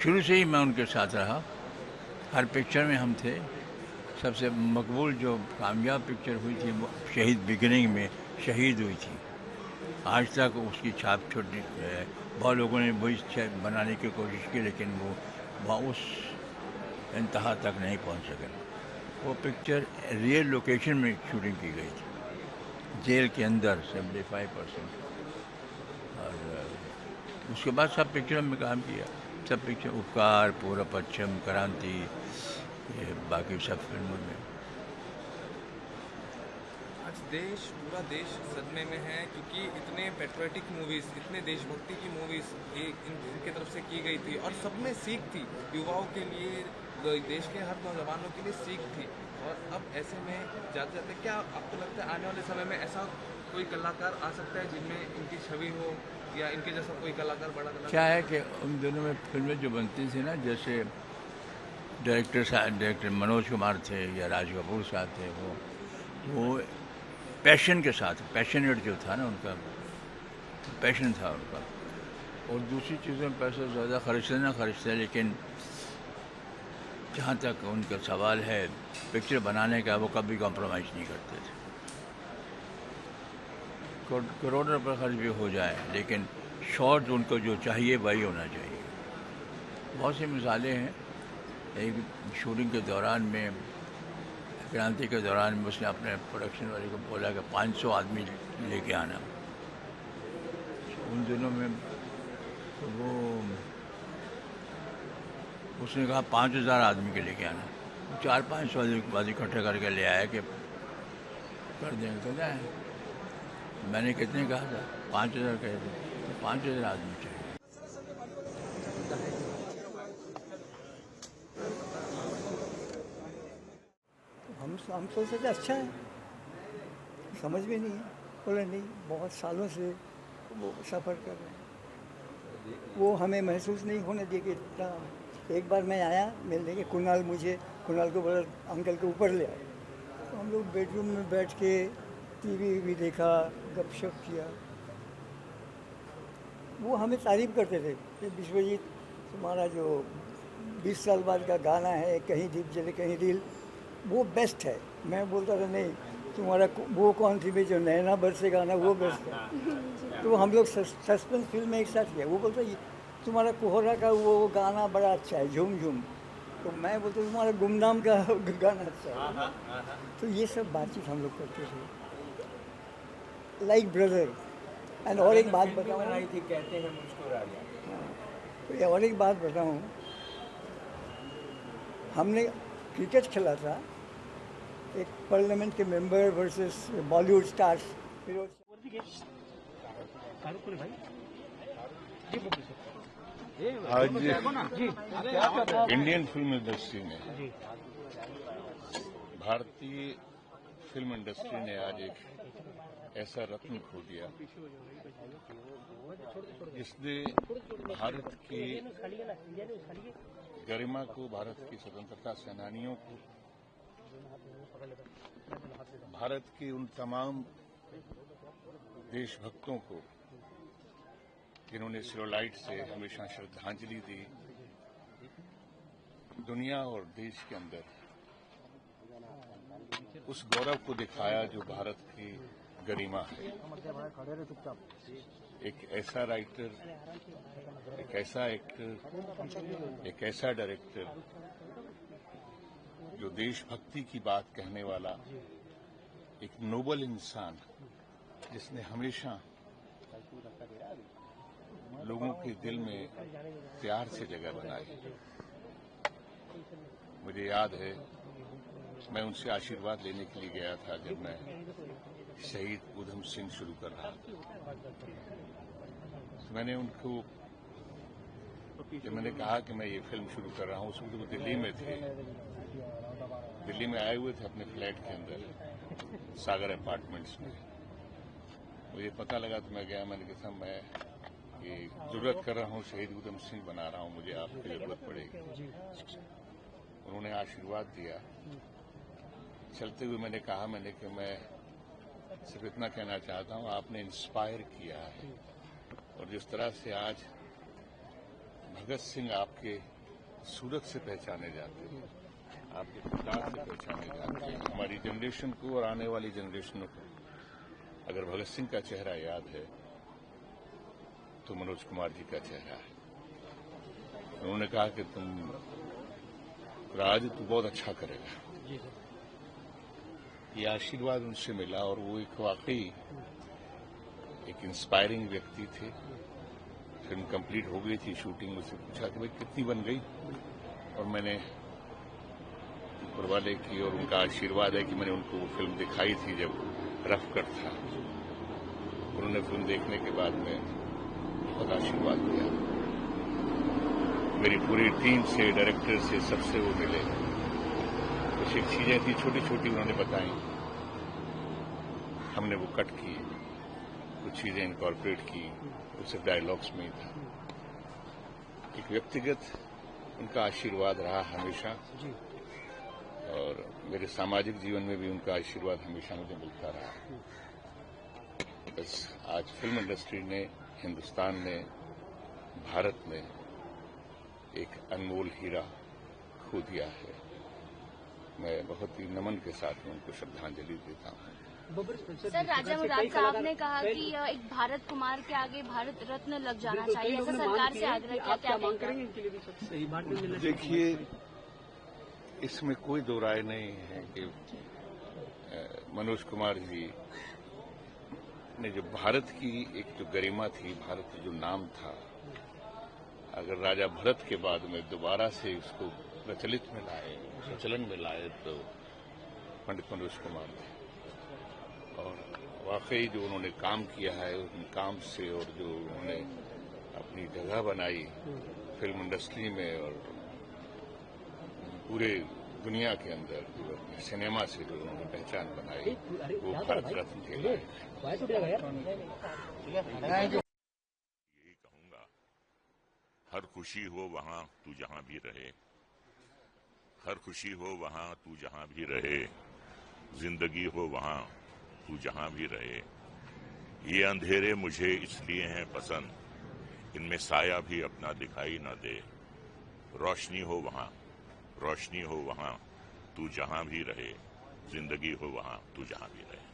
शुरू से ही मैं उनके साथ रहा, हर पिक्चर में हम थे। सबसे मकबूल जो कामयाब पिक्चर हुई थी वो शहीद बिगिनिंग में शहीद हुई थी। आज तक उसकी छाप छोटी बहुत लोगों ने वही बनाने की कोशिश की, लेकिन वो वहाँ उस इंतहा तक नहीं पहुँच सके। वो पिक्चर रियल लोकेशन में शूटिंग की गई थी, जेल के अंदर 75%। और उसके बाद सब पिक्चरों में काम किया, सब पिक्चर उपकार, पूरा पश्चिम, क्रांति, ये बाकी सब फिल्मों में। आज पूरा देश सदमे में है क्योंकि इतने पेट्रियोटिक मूवीज़, इतने देशभक्ति की मूवीज़ इनके तरफ से की गई थी और सब में सीख थी, युवाओं के लिए, देश के हर नौजवानों के लिए सीख थी। और अब ऐसे में जाते जाते क्या आपको लगता है आने वाले समय में ऐसा कोई कलाकार आ सकता है जिनमें इनकी छवि हो, या इनके जैसा कोई कलाकार, बड़ा कलाकार? क्या है कि उन दिनों में फिल्में जो बनती थी ना, जैसे डायरेक्टर मनोज कुमार थे या राज कपूर साहब थे, वो पैशन के साथ, पैशनेट जो था ना उनका, पैशन था उनका। और दूसरी चीज़ों में पैसा ज़्यादा खर्चते, लेकिन जहाँ तक उनका सवाल है पिक्चर बनाने का, वो कभी कॉम्प्रोमाइज़ नहीं करते थे। करोड़ों रुपये खर्च भी हो जाए, लेकिन शॉर्ट उनको जो चाहिए वही होना चाहिए। बहुत सी मिसालें हैं। एक शूटिंग के दौरान में, क्रांति के दौरान में, उसने अपने प्रोडक्शन वाले को बोला कि 500 आदमी लेके आना। उन दिनों में तो वो उसने कहा 5000 आदमी के लेके आना। 400-500 आदमी इकट्ठे करके ले आया कि कर देंगे। तो क्या है, मैंने कितने कहा था? 5000 कहे थे, तो 5000 आदमी चाहिए। हम सोचते थे अच्छा है, समझ में नहीं है, बोले नहीं, बहुत सालों से वो सफ़र कर रहे हैं, वो हमें महसूस नहीं होने दिए कि इतना। एक बार मैं आया मिलने के, कुणाल को बोला अंकल के ऊपर ले आए, तो हम लोग बेडरूम में बैठ के टीवी भी देखा, गपशप किया। वो हमें तारीफ़ करते थे कि विश्वजीत, तुम्हारा जो 20 साल बाद का गाना है, कहीं दीप जले कहीं दिल, वो बेस्ट है। मैं बोलता था नहीं, तुम्हारा वो कौन सी भी जो नैना बरसे गाना, वो बेस्ट है। तो हम लोग सस्पेंस फिल्म में एक साथ किया। वो बोलता तुम्हारा कोहरा का वो गाना बड़ा अच्छा है, झूम झूम। तो मैं बोलता तुम्हारा गुमनाम का गाना अच्छा है। तो ये सब बातचीत हम लोग करते थे, लाइक ब्रदर। एंड और एक बात बताऊँ, कहते हैं मुझको राजा। तो और एक बात बताऊँ, हमने क्रिकेट खेला था, एक पार्लियामेंट के मेंबर वर्सेस बॉलीवुड स्टार्स। आज इंडियन फिल्म इंडस्ट्री में, भारतीय फिल्म इंडस्ट्री ने आज एक ऐसा रत्न खो दिया जिसने भारत की गरिमा को, भारत की स्वतंत्रता सेनानियों को, भारत के उन तमाम देशभक्तों को जिन्होंने सिरोलाइट से हमेशा श्रद्धांजलि दी, दुनिया और देश के अंदर उस गौरव को दिखाया जो भारत की गरिमा है। एक ऐसा राइटर, एक ऐसा एक्टर, एक ऐसा डायरेक्टर जो देशभक्ति की बात कहने वाला, एक नोबल इंसान जिसने हमेशा लोगों के दिल में प्यार से जगह बनाई। मुझे याद है, मैं उनसे आशीर्वाद लेने के लिए गया था जब मैं शहीद ऊधम सिंह शुरू कर रहा था। तो मैंने उनको, जब मैंने कहा कि मैं ये फिल्म शुरू कर रहा हूँ, उस वक्त वो दिल्ली में थे, दिल्ली में आए हुए थे अपने फ्लैट के अंदर, सागर अपार्टमेंट्स में। मुझे पता लगा तो मैं गया, मैंने कहा मैं ये जरूरत कर रहा हूँ, शहीद ऊधम सिंह बना रहा हूँ, मुझे आपकी जरूरत पड़ेगी। उन्होंने आशीर्वाद दिया। चलते हुए मैंने कहा, कि मैं सिर्फ इतना कहना चाहता हूँ, आपने इंस्पायर किया है, और जिस तरह से आज भगत सिंह आपके सूरत से पहचाने जाते हैं, आपके किरदार से पहचाने जाते हैं। हमारी जनरेशन को और आने वाली जनरेशनों को अगर भगत सिंह का चेहरा याद है तो मनोज कुमार जी का चेहरा है। उन्होंने कहा कि तुम राज तू बहुत अच्छा करेगा। ये आशीर्वाद उनसे मिला और वो एक वाकई एक इंस्पायरिंग व्यक्ति थे। फिल्म कंप्लीट हो गई थी, शूटिंग, मुझसे पूछा कि भाई कितनी बन गई, और मैंने ऊपर वाले की और उनका आशीर्वाद है कि मैंने उनको वो फिल्म दिखाई थी जब रफ कट था। उन्होंने फिल्म देखने के बाद में बहुत आशीर्वाद दिया। मेरी पूरी टीम से, डायरेक्टर से, सबसे वो मिले। कुछ एक चीजें थी छोटी छोटी उन्होंने बताई, हमने वो कट की, कुछ चीजें इनकॉर्पोरेट की, वो सिर्फ डायलॉग्स में ही था। एक व्यक्तिगत उनका आशीर्वाद रहा हमेशा, और मेरे सामाजिक जीवन में भी उनका आशीर्वाद हमेशा मुझे मिलता रहा। बस आज फिल्म इंडस्ट्री ने, हिंदुस्तान ने, भारत ने एक अनमोल हीरा खो दिया है। मैं बहुत ही नमन के साथ में उनको श्रद्धांजलि देता हूँ। सर, राजा मुराद साहब ने कहा कि एक भारत कुमार के आगे भारत रत्न लग जाना चाहिए, ऐसा सरकार से आग्रह किया, क्या मांग करेंगे? देखिए, इसमें कोई दो राय नहीं है कि मनोज कुमार जी ने जो भारत की एक जो गरिमा थी, भारत का जो नाम था, अगर राजा भरत के बाद में दोबारा से उसको प्रचलित में लाए, प्रचलन में लाए, तो पंडित मनोज कुमार थे। और वाकई जो उन्होंने काम किया है, उन काम से और जो उन्होंने अपनी जगह बनाई फिल्म इंडस्ट्री में और पूरे दुनिया के अंदर, जो अपने सिनेमा से जो उन्होंने पहचान बनाई, वो भारत रत्न के लायक है। यही कहूंगा, हर खुशी हो वहां तू जहां भी रहे, हर खुशी हो वहां तू जहां भी रहे, जिंदगी हो वहां तू जहां भी रहे। ये अंधेरे मुझे इसलिए हैं पसंद, इनमें साया भी अपना दिखाई न दे। रोशनी हो वहां, रोशनी हो वहां तू जहां भी रहे, जिंदगी हो वहां तू जहां भी रहे।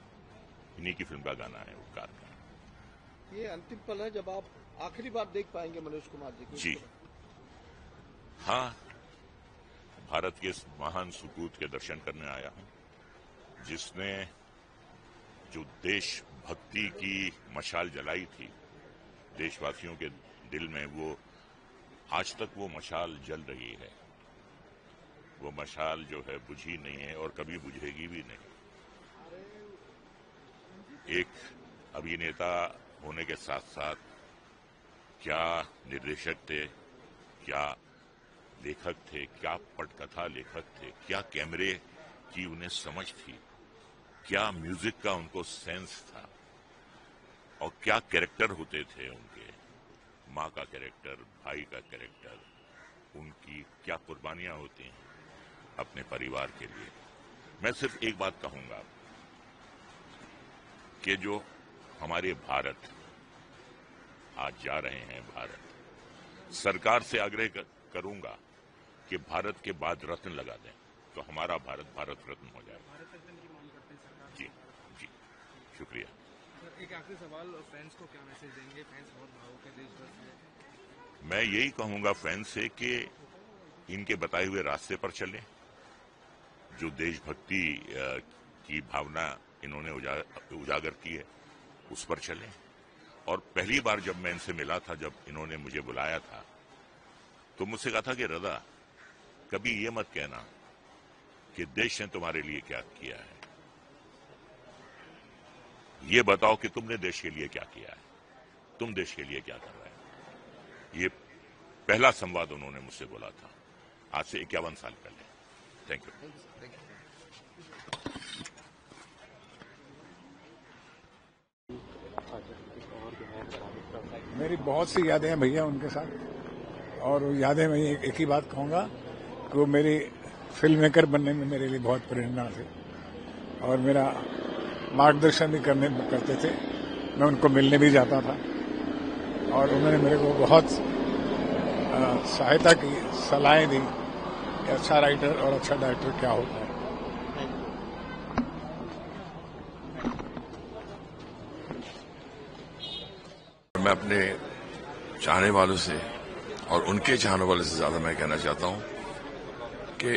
इन्हीं की फिल्म का गाना है, उपकार का। ये अंतिम पल है जब आप आखिरी बार देख पाएंगे मनोज कुमार जी को। जी हाँ, भारत के इस महान सुपूत के दर्शन करने आया हूं, जिसने जो देशभक्ति की मशाल जलाई थी देशवासियों के दिल में, वो आज तक वो मशाल जल रही है। वो मशाल जो है बुझी नहीं है और कभी बुझेगी भी नहीं। एक अभिनेता होने के साथ साथ क्या निर्देशक थे, क्या लेखक थे, क्या पटकथा लेखक थे, क्या कैमरे की उन्हें समझ थी, क्या म्यूजिक का उनको सेंस था, और क्या कैरेक्टर होते थे उनके, माँ का कैरेक्टर, भाई का कैरेक्टर, उनकी क्या कुर्बानियां होती हैं अपने परिवार के लिए। मैं सिर्फ एक बात कहूंगा कि जो हमारे भारत आज जा रहे हैं, भारत सरकार से आग्रह करूंगा कि भारत के बाद रत्न लगा दें, तो हमारा भारत भारत रत्न हो जाए। भारत रत्न की मांग करते हैं सरकार। जी जी, शुक्रिया। एक आखिरी सवाल, फैंस को क्या मैसेज देंगे? फैंस बहुत भावुक है देशभर से। मैं यही कहूंगा फैंस से कि इनके बताए हुए रास्ते पर चलें, जो देशभक्ति की भावना इन्होंने उजागर की है उस पर चलें। और पहली बार जब मैं इनसे मिला था, जब इन्होंने मुझे बुलाया था, तो मुझसे कहा था कि रदा, कभी ये मत कहना कि देश ने तुम्हारे लिए क्या किया है, ये बताओ कि तुमने देश के लिए क्या किया है, तुम देश के लिए क्या कर रहे हैं। ये पहला संवाद उन्होंने मुझसे बोला था, आज से 51 साल पहले। Thank you. मेरी बहुत सी यादें हैं भैया उनके साथ, और यादें मैं एक ही बात कहूँगा कि वो मेरी फिल्म मेकर बनने में मेरे लिए बहुत प्रेरणा थे और मेरा मार्गदर्शन भी करते थे। मैं उनको मिलने भी जाता था और उन्होंने मेरे को बहुत सहायता की, सलाहें दी कि अच्छा राइटर और अच्छा डायरेक्टर क्या होता है। मैं अपने चाहने वालों से और उनके चाहने वालों से ज्यादा मैं कहना चाहता हूं कि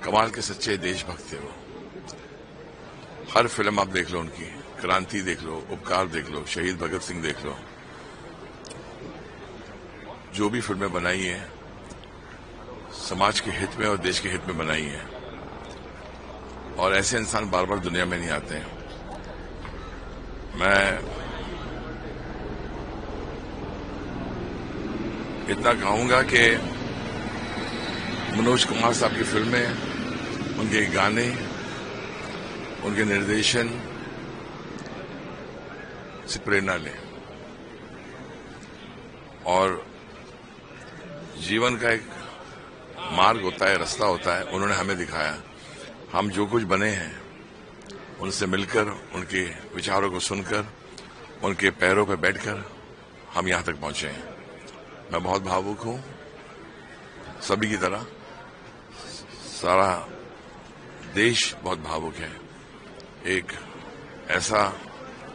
कमाल के सच्चे देशभक्त थे वो। हर फिल्म आप देख लो उनकी, क्रांति देख लो, उपकार देख लो, शहीद भगत सिंह देख लो, जो भी फिल्में बनाई हैं समाज के हित में और देश के हित में बनाई हैं। और ऐसे इंसान बार बार दुनिया में नहीं आते हैं। मैं इतना कहूंगा कि मनोज कुमार साहब की फिल्में, उनके गाने, उनके निर्देशन से प्रेरणा लें और जीवन का एक मार्ग होता है, रास्ता होता है, उन्होंने हमें दिखाया। हम जो कुछ बने हैं उनसे मिलकर, उनके विचारों को सुनकर, उनके पैरों पर बैठकर हम यहां तक पहुंचे हैं। मैं बहुत भावुक हूं, सभी की तरह सारा देश बहुत भावुक है। एक ऐसा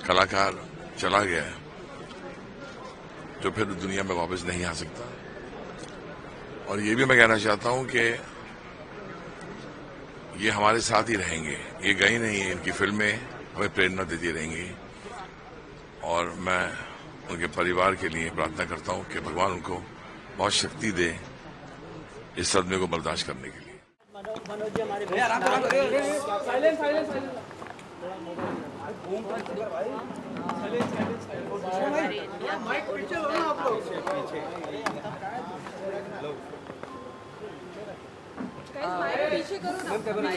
कलाकार चला गया है जो फिर दुनिया में वापस नहीं आ सकता। और ये भी मैं कहना चाहता हूं कि ये हमारे साथ ही रहेंगे, ये गई नहीं है। इनकी फिल्में हमें प्रेरणा देती रहेंगी और मैं उनके परिवार के लिए प्रार्थना करता हूं कि भगवान उनको बहुत शक्ति दे इस सदमे को बर्दाश्त करने के लिए। मनोज जी हमारे पीछे करो ना,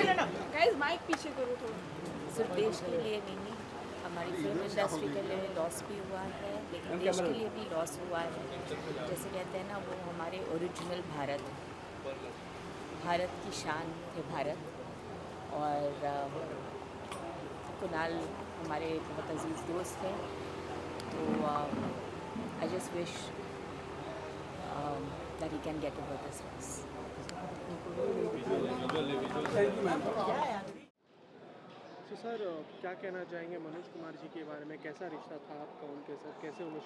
गाइस माइक पीछे करो थोड़ा। सिर्फ देश के लिए नहीं, हमारी फिल्म इंडस्ट्री के लिए लॉस भी हुआ है, लेकिन देश के लिए भी लॉस हुआ है। जैसे कहते हैं ना, वो हमारे ओरिजिनल भारत की शान थे भारत। और कुणाल हमारे बहुत अजीज़ दोस्त हैं, तो I just wish that he can get over this loss. तो सर क्या कहना चाहेंगे मनोज कुमार जी के बारे में? कैसा रिश्ता था आपका उनके साथ? कैसे उन्हें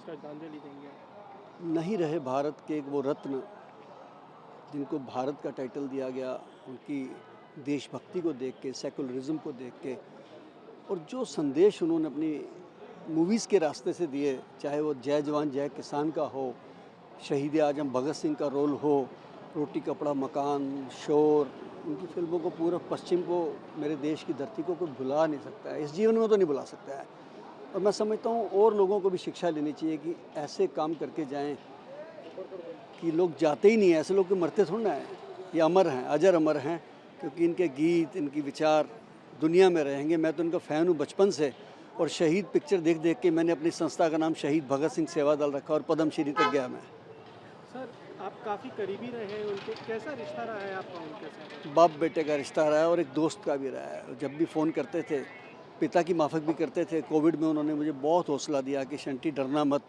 श्रद्धांजलि देंगे? नहीं रहे भारत के वो रत्न जिनको भारत का टाइटल दिया गया, उनकी देशभक्ति को देख के, सेकुलरिज्म को देख के, और जो संदेश उन्होंने अपनी मूवीज़ के रास्ते से दिए, चाहे वो जय जवान जय किसान का हो, शहीद आजम भगत सिंह का रोल हो, रोटी कपड़ा मकान, शोर, उनकी फिल्मों को पूरा पश्चिम को, मेरे देश की धरती को कोई भुला नहीं सकता है, इस जीवन में तो नहीं भुला सकता है। और मैं समझता हूँ और लोगों को भी शिक्षा लेनी चाहिए कि ऐसे काम करके जाएं कि लोग जाते ही नहीं हैं, ऐसे लोग के मरते थोड़ा है, ये अमर हैं, अजर अमर हैं, क्योंकि इनके गीत, इनकी विचार दुनिया में रहेंगे। मैं तो इनका फ़ैन हूँ बचपन से, और शहीद पिक्चर देख देख के मैंने अपनी संस्था का नाम शहीद भगत सिंह सेवा दल रखा और पद्मश्री तक गया मैं। सर आप काफ़ी करीबी रहे हैं उनके, कैसा रिश्ता रहा है आपका उनके साथ? बाप बेटे का रिश्ता रहा है और एक दोस्त का भी रहा है। जब भी फ़ोन करते थे, पिता की माफक भी करते थे। कोविड में उन्होंने मुझे बहुत हौसला दिया कि शंटी डरना मत,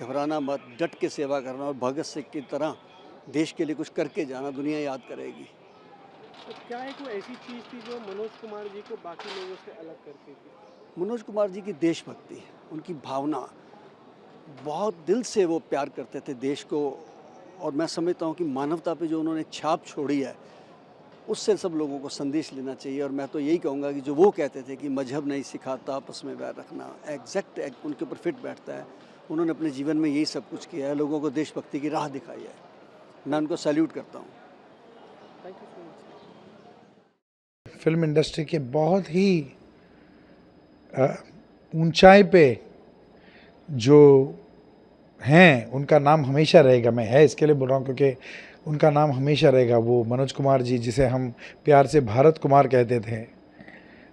घबराना मत, डट के सेवा करना, और भगत सिंह की तरह देश के लिए कुछ करके जाना, दुनिया याद करेगी। तो क्या एक वो ऐसी चीज़ थी जो मनोज कुमार जी को बाकी लोगों से अलग करती थी? मनोज कुमार जी की देशभक्ति, उनकी भावना, बहुत दिल से वो प्यार करते थे देश को, और मैं समझता हूँ कि मानवता पे जो उन्होंने छाप छोड़ी है, उससे सब लोगों को संदेश लेना चाहिए। और मैं तो यही कहूँगा कि जो वो कहते थे कि मजहब नहीं सिखाता आपस में बैर रखना, एग्जैक्ट उनके ऊपर फिट बैठता है। उन्होंने अपने जीवन में यही सब कुछ किया है, लोगों को देशभक्ति की राह दिखाई है। मैं उनको सैल्यूट करता हूँ। फिल्म इंडस्ट्री के बहुत ही ऊंचाई पे जो हैं, उनका नाम हमेशा रहेगा। मैं है इसके लिए बोल रहा हूँ क्योंकि उनका नाम हमेशा रहेगा। वो मनोज कुमार जी, जिसे हम प्यार से भारत कुमार कहते थे,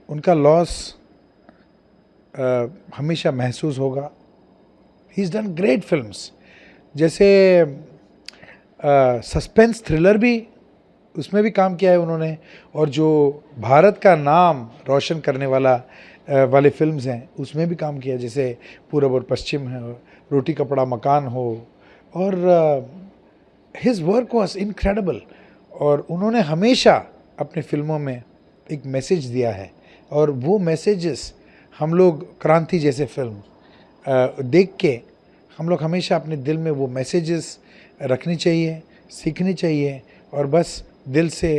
उनका लॉस हमेशा महसूस होगा। He is done great films, जैसे सस्पेंस थ्रिलर भी, उसमें भी काम किया है उन्होंने, और जो भारत का नाम रोशन करने वाले फिल्म्स हैं उसमें भी काम किया, जैसे पूरब और पश्चिम है, रोटी कपड़ा मकान हो, और हिज वर्क वॉज इनक्रेडिबल। और उन्होंने हमेशा अपनी फिल्मों में एक मैसेज दिया है, और वो मैसेजेस हम लोग क्रांति जैसे फिल्म देख के हम लोग हमेशा अपने दिल में वो मैसेजेस रखनी चाहिए, सीखनी चाहिए, और बस दिल से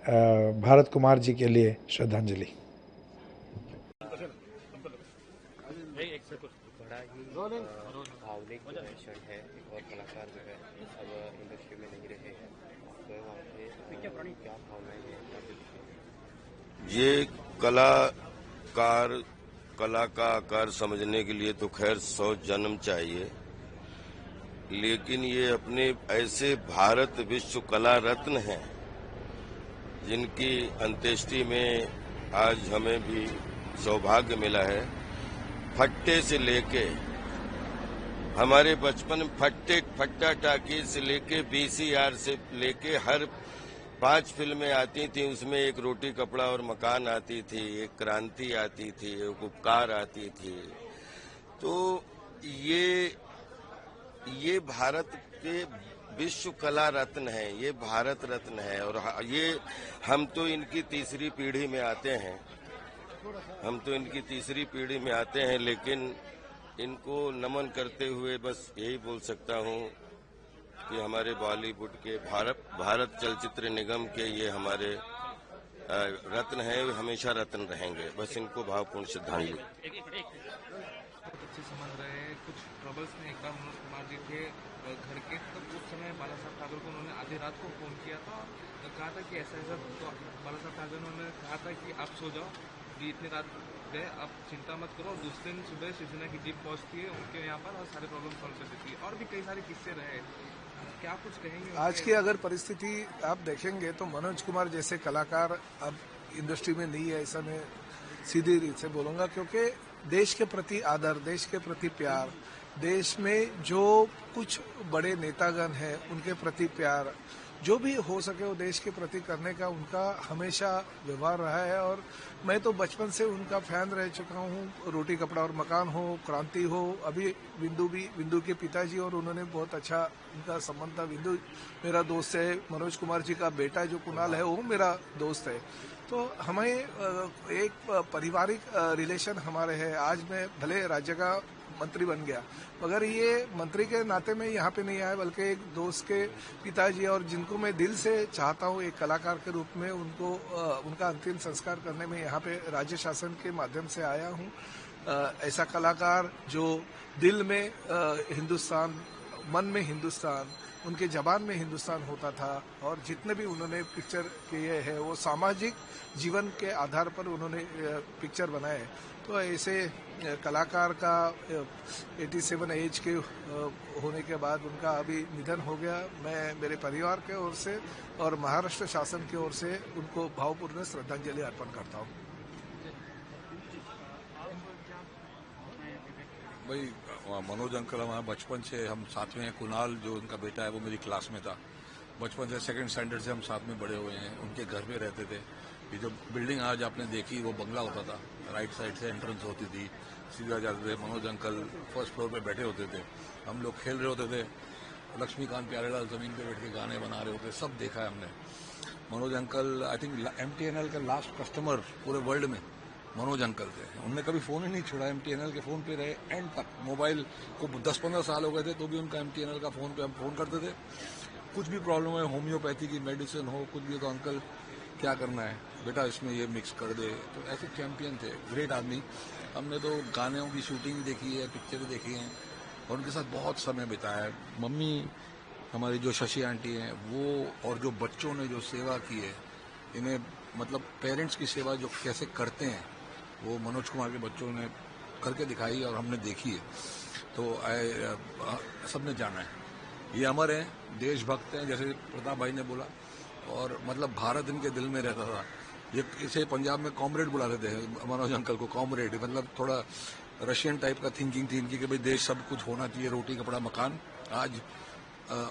भारत कुमार जी के लिए श्रद्धांजलि। भावनिक क्षण है, एक और कलाकार जो है अब इंडस्ट्री में नहीं रहे हैं, तो वहाँ पे क्या भावनाएं हैं? ये कला का आकार समझने के लिए तो खैर 100 जन्म चाहिए, लेकिन ये अपने ऐसे भारत विश्व कला रत्न हैं जिनकी अंत्येष्टि में आज हमें भी सौभाग्य मिला है। फट्टे से लेके हमारे बचपन में फट्टा टाकी से लेके VCR से लेके हर 5 फिल्में आती थी, उसमें एक रोटी कपड़ा और मकान आती थी, एक क्रांति आती थी, एक उपकार आती थी। तो ये भारत के विश्व कला रत्न है, ये भारत रत्न है। और ये हम तो इनकी तीसरी पीढ़ी में आते हैं, लेकिन इनको नमन करते हुए बस यही बोल सकता हूँ कि हमारे बॉलीवुड के भारत चलचित्र निगम के ये हमारे रत्न हैं, हमेशा रत्न रहेंगे। बस इनको भावपूर्ण श्रद्धांजलि। अच्छे समझ रहे हैं, कुछ ट्रबल्स में एक बार मनोज कुमार जी के घर के, तब उस समय बाला साहब ठाकुर को उन्होंने आधी रात को फोन किया था, कहा था कि ऐसा तो बाला साहब ठाकुर ने कहा था कि आप सो जाओ, कि इतनी रात गए, आप चिंता मत करो। दूसरे दिन सुबह शिवसेना की टीम पहुंचती है उनके यहाँ पर और सारे प्रॉब्लम सॉल्व कर देती है। और भी कई सारे किस्से रहे, क्या कुछ कहेंगे? आज की अगर परिस्थिति आप देखेंगे तो मनोज कुमार जैसे कलाकार अब इंडस्ट्री में नहीं है, ऐसा मैं सीधी रीत से बोलूँगा, क्योंकि देश के प्रति आदर, देश के प्रति प्यार, देश में जो कुछ बड़े नेतागण हैं उनके प्रति प्यार, जो भी हो सके वो देश के प्रति करने का उनका हमेशा व्यवहार रहा है। और मैं तो बचपन से उनका फैन रह चुका हूँ। रोटी कपड़ा और मकान हो, क्रांति हो, अभी बिंदु के पिताजी और उन्होंने बहुत अच्छा उनका संबंध था। बिंदु मेरा दोस्त है, मनोज कुमार जी का बेटा जो कुणाल है वो मेरा दोस्त है। तो हमें एक पारिवारिक रिलेशन हमारे है। आज मैं भले राज्य का मंत्री बन गया, मगर ये मंत्री के नाते में यहाँ पे नहीं आया, बल्कि एक दोस्त के पिताजी और जिनको मैं दिल से चाहता हूँ एक कलाकार के रूप में उनको उनका अंतिम संस्कार करने में यहाँ पे राज्य शासन के माध्यम से आया हूँ। ऐसा कलाकार जो दिल में हिंदुस्तान, मन में हिंदुस्तान, उनके जबान में हिंदुस्तान होता था, और जितने भी उन्होंने पिक्चर किए हैं वो सामाजिक जीवन के आधार पर उन्होंने पिक्चर बनाए। तो ऐसे कलाकार का 87 एज के होने के बाद उनका अभी निधन हो गया। मैं मेरे परिवार के ओर से और महाराष्ट्र शासन की ओर से उनको भावपूर्ण श्रद्धांजलि अर्पण करता हूँ। भाई मनोज अंकल हमारा बचपन से हम साथ में हैं। कुणाल जो उनका बेटा है वो मेरी क्लास में था, बचपन से 2nd स्टैंडर्ड से हम साथ में बड़े हुए हैं। उनके घर में रहते थे। ये जो बिल्डिंग आज आपने देखी वो बंगला होता था, राइट साइड से एंट्रेंस होती थी, सीधा जाते थे। मनोज अंकल 1st फ्लोर पे बैठे होते थे, हम लोग खेल रहे होते थे। लक्ष्मीकांत प्यारेलाल जमीन पे बैठ के गाने बना रहे होते, सब देखा है हमने। Manoj uncle I think MTNL के लास्ट कस्टमर पूरे वर्ल्ड में मनोज अंकल थे। उनने कभी फोन ही नहीं छोड़ा, MTNL के फोन पे रहे एंड तक। मोबाइल को 10-15 साल हो गए थे तो भी उनका MTNL का फोन पे हम फोन करते थे। कुछ भी प्रॉब्लम है, होम्योपैथी की मेडिसिन हो, कुछ भी, तो अंकल क्या करना है बेटा, इसमें ये मिक्स कर दे। तो ऐसे चैंपियन थे, ग्रेट आदमी। हमने तो गानों की शूटिंग देखी है, पिक्चर देखी हैं, और उनके साथ बहुत समय बिताया है। मम्मी हमारी जो शशि आंटी हैं वो, और जो बच्चों ने जो सेवा की है, इन्हें मतलब पेरेंट्स की सेवा जो कैसे करते हैं वो मनोज कुमार के बच्चों ने करके दिखाई और हमने देखी है। तो सबने जाना है, ये अमर हैं, देशभक्त हैं, जैसे प्रताप भाई ने बोला, और मतलब भारत इनके दिल में रहता था। ये इसे पंजाब में कॉमरेड बुलाते थे मनोज अंकल को, कॉमरेड, मतलब थोड़ा रशियन टाइप का थिंकिंग थी इनकी कि भाई देश सब कुछ होना चाहिए, रोटी कपड़ा मकान। आज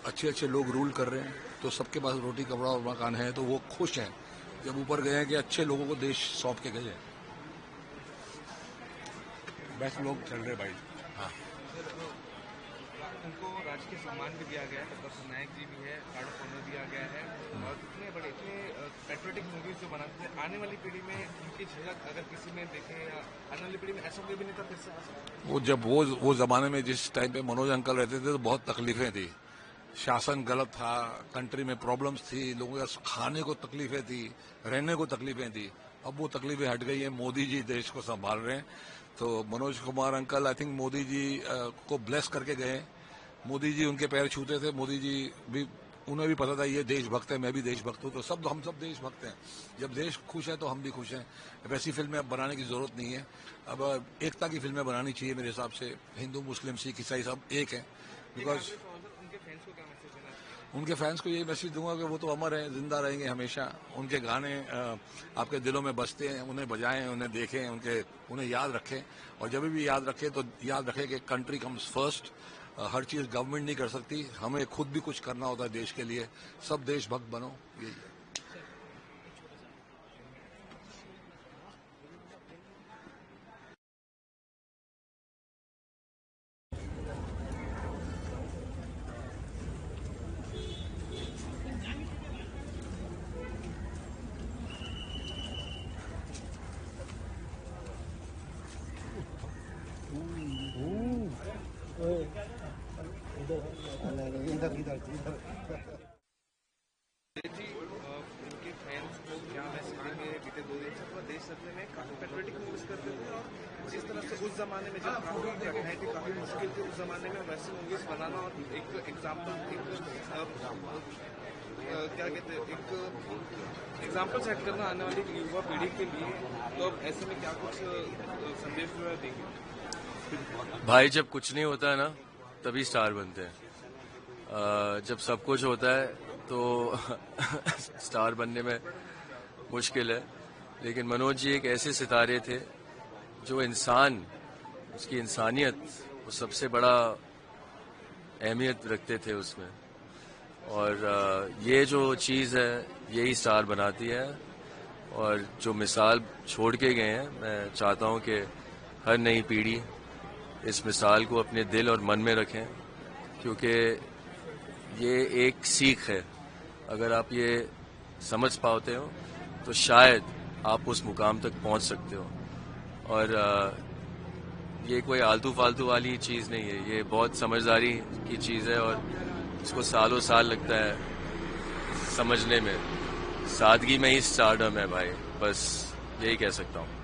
अच्छे लोग रूल कर रहे हैं तो सबके पास रोटी कपड़ा और मकान है, तो वो खुश हैं जब ऊपर गए हैं कि अच्छे लोगों को देश सौंप के गए हैं। बेस्ट लोग चल रहे भाई। हाँ, राष्ट्रीय सम्मान भी दिया गया है, डॉक्टर नायक जी भी है, गार्ड ऑफ ऑनर दिया गया है, और इतने बड़े इतने पैट्रियोटिक मूवीज जो बनाते हैं, आने वाली पीढ़ी में इनकी झलक अगर किसी में देखें, या आने वाली पीढ़ी में ऐसा कोई भी नेता फिर से आ सकता है। वो जब वो जमाने में जिस टाइम पे मनोज अंकल रहते थे तो बहुत तकलीफें थी, शासन गलत था, कंट्री में प्रॉब्लम्स थी, लोगों का खाने को तकलीफें थी, रहने को तकलीफें थी। अब वो तकलीफें हट गई है, मोदी जी देश को संभाल रहे हैं। तो Manoj Kumar uncle I think Modi ji को ब्लेस करके गए। मोदी जी उनके पैर छूते थे, मोदी जी भी, उन्हें भी पता था ये देशभक्त है, मैं भी देशभक्त हूँ, तो हम सब देशभक्त हैं। जब देश खुश है तो हम भी खुश हैं। वैसी फिल्में अब बनाने की जरूरत नहीं है, अब एकता की फिल्में बनानी चाहिए मेरे हिसाब से। हिंदू मुस्लिम सिख ईसाई सब एक है। बिकॉज उनके फैंस को यही मैसेज दूंगा कि वो तो अमर हैं, जिंदा रहेंगे हमेशा। उनके गाने आपके दिलों में बजते हैं, उन्हें बजाएं, उन्हें देखें, उन्हें याद रखें। और जब भी याद रखें तो याद रखें कि कंट्री कम्स फर्स्ट। हर चीज़ गवर्नमेंट नहीं कर सकती, हमें खुद भी कुछ करना होता है देश के लिए। सब देशभक्त बनो, यही है। जी, उनके फैंस को क्या मैसेज देंगे? बीते 2 दिन से पूरा देश सदमे में काफी पैट्रियोटिक मूवीज करते थे, और जिस तरह से उस जमाने में जब काफी कठिनाई थी, काफी मुश्किल थी उस जमाने में वैसे मूवीज बनाना, और एक एग्जाम्पल क्या कहते हैं, एक एग्जाम्पल सेट करना आने वाली युवा पीढ़ी के लिए, तो अब ऐसे में क्या कुछ संदेश जो है देंगे? भाई, जब कुछ नहीं होता है ना तभी स्टार बनते हैं। जब सब कुछ होता है तो स्टार बनने में मुश्किल है। लेकिन मनोज जी एक ऐसे सितारे थे जो इंसान, उसकी इंसानियत, वो सबसे बड़ा अहमियत रखते थे उसमें। और ये जो चीज़ है यही स्टार बनाती है। और जो मिसाल छोड़ के गए हैं, मैं चाहता हूँ कि हर नई पीढ़ी इस मिसाल को अपने दिल और मन में रखें, क्योंकि ये एक सीख है। अगर आप ये समझ पाते हो तो शायद आप उस मुकाम तक पहुंच सकते हो। और ये कोई आलतू फालतू वाली चीज़ नहीं है, ये बहुत समझदारी की चीज़ है, और इसको सालों साल लगता है समझने में। सादगी में ही स्टारडम है भाई, बस यही कह सकता हूँ।